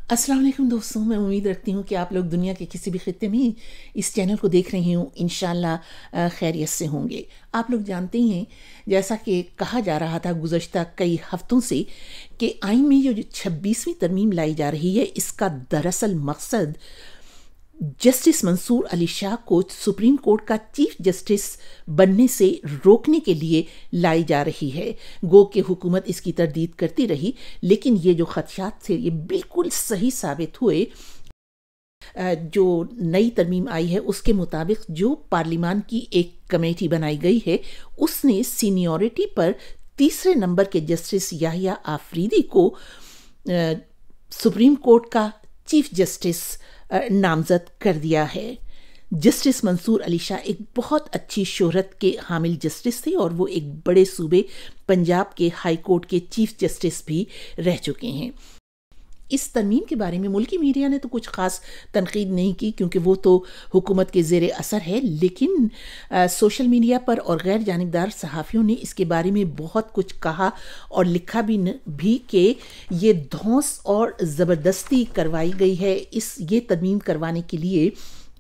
अस्सलाम वालेकुम दोस्तों, मैं उम्मीद रखती हूँ कि आप लोग दुनिया के किसी भी खित्ते में इस चैनल को देख रहे हूँ इंशाल्लाह खैरियत से होंगे। आप लोग जानते ही हैं, जैसा कि कहा जा रहा था गुज़श्ता कई हफ्तों से, कि आइन में जो 26वीं तरमीम लाई जा रही है, इसका दरअसल मकसद जस्टिस मंसूर अली शाह को सुप्रीम कोर्ट का चीफ जस्टिस बनने से रोकने के लिए लाई जा रही है। गो कि हुकूमत इसकी तरदीद करती रही, लेकिन ये जो खदशात थे ये बिल्कुल सही साबित हुए। जो नई तरमीम आई है उसके मुताबिक जो पार्लियामान की एक कमेटी बनाई गई है, उसने सीनियरिटी पर तीसरे नंबर के जस्टिस याहिया आफरीदी को सुप्रीम कोर्ट का चीफ जस्टिस नामजद कर दिया है। जस्टिस मंसूर अली शाह एक बहुत अच्छी शोहरत के हामिल जस्टिस थे और वो एक बड़े सूबे पंजाब के हाई कोर्ट के चीफ जस्टिस भी रह चुके हैं। इस तरमीम के बारे में मुल्की मीडिया ने तो कुछ ख़ास तनकीद नहीं की, क्योंकि वो तो हुकूमत के ज़ेर असर है, लेकिन सोशल मीडिया पर और गैर जानिबदार सहाफ़ियों ने इसके बारे में बहुत कुछ कहा और लिखा भी कि ये धौंस और ज़बरदस्ती करवाई गई है। ये तरमीम करवाने के लिए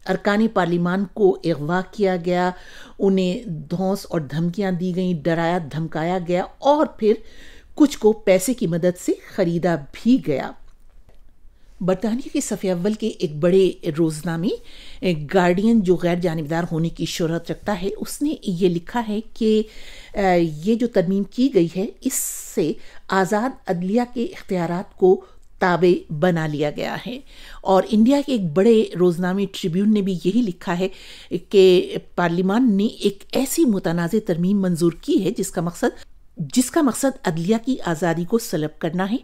अरकान पार्लियामान को अगवा किया गया, उन्हें धौंस और धमकियाँ दी गईं, डराया धमकाया गया और फिर कुछ को पैसे की मदद से ख़रीदा भी गया। बरतानिया के सफ़े अव्वल के एक बड़े रोज़नामे गार्डियन, जो गैर जानिबदार होने की शोहरत रखता है, उसने ये लिखा है कि ये जो तरमीम की गई है, इससे आज़ाद अदलिया के इख्तियारात को ताबे बना लिया गया है। और इंडिया के एक बड़े रोज़नामे ट्रिब्यून ने भी यही लिखा है कि पार्लियामान ने एक ऐसी मुतनाज़ तरमीम मंजूर की है जिसका मकसद अदलिया की आज़ादी को सलब करना है,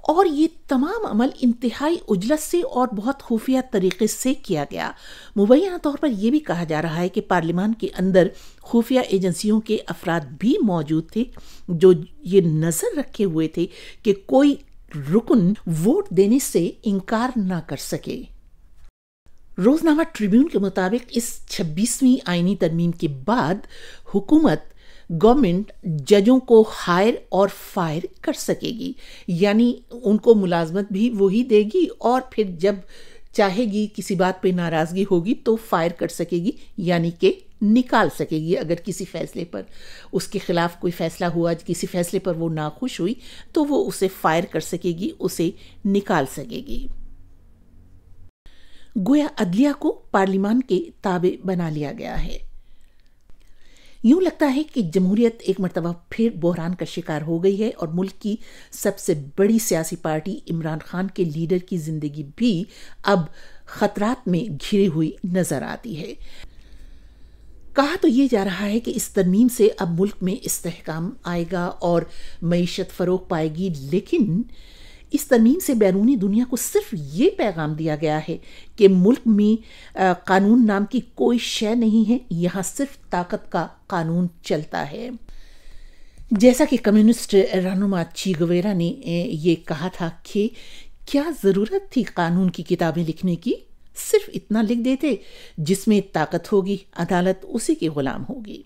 और ये तमाम अमल इंतहाई उजलत से और बहुत खुफिया तरीके से किया गया। मुबैना तौर पर यह भी कहा जा रहा है कि पार्लियामान के अंदर खुफिया एजेंसियों के अफराद भी मौजूद थे, जो ये नज़र रखे हुए थे कि कोई रुकन वोट देने से इनकार ना कर सके। रोज़नामा ट्रिब्यून के मुताबिक इस 26वीं आईनी तरमीम के बाद हुकूमत गवर्नमेंट जजों को हायर और फायर कर सकेगी, यानी उनको मुलाजमत भी वही देगी और फिर जब चाहेगी किसी बात पे नाराज़गी होगी तो फायर कर सकेगी, यानी कि निकाल सकेगी। अगर किसी फैसले पर उसके खिलाफ कोई फैसला हुआ, किसी फैसले पर वो नाखुश हुई, तो वो उसे फायर कर सकेगी, उसे निकाल सकेगी। गोया अदलिया को पार्लियामान के ताबे बना लिया गया है। यूं लगता है कि जमहूरियत एक मरतबा फिर बहरान का शिकार हो गई है और मुल्क की सबसे बड़ी सियासी पार्टी इमरान खान के लीडर की जिंदगी भी अब खतरात में घिरी हुई नजर आती है। कहा तो ये जा रहा है कि इस तरमीम से अब मुल्क में इस्तेहकाम आएगा और मईशत फरोग पाएगी, लेकिन इस तरमीम से बैरूनी दुनिया को सिर्फ ये पैगाम दिया गया है कि मुल्क में कानून नाम की कोई शय नहीं है, यहाँ सिर्फ ताकत का कानून चलता है। जैसा कि कम्युनिस्ट रहनुमा चे गुवेरा ने ये कहा था कि क्या ज़रूरत थी कानून की किताबें लिखने की, सिर्फ इतना लिख देते जिसमें ताकत होगी, अदालत उसी के गुलाम होगी।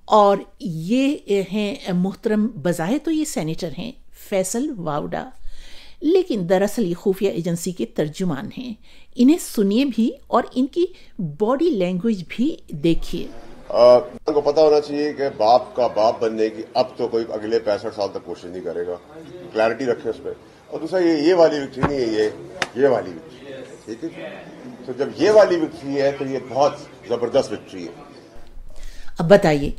और ये हैं मोहतरम, बज़ाहिर तो ये सेनेटर हैं फैसल वाउडा, लेकिन दरअसल ये खुफिया एजेंसी के तर्जुमान हैं। इन्हें सुनिए भी और इनकी बॉडी लैंग्वेज भी देखिए। उनको पता होना चाहिए कि बाप का बाप बनने की अब तो कोई अगले 65 साल तक कोशिश नहीं करेगा। क्लैरिटी रखें उस पर। और दूसरा ये वाली विक्ट्री नहीं है, ये वाली विक्ट्री, ठीक है। तो जब ये वाली विक्ट्री है तो ये बहुत जबरदस्त विक्ट्री है। अब बताइए,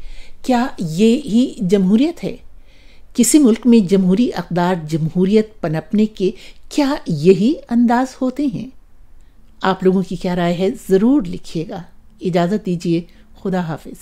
क्या ये ही जमहूरियत है? किसी मुल्क में जमहूरी अक़दार, जमहूरियत पनपने के क्या यही अंदाज होते हैं? आप लोगों की क्या राय है, ज़रूर लिखिएगा। इजाज़त दीजिए, खुदा हाफिज़।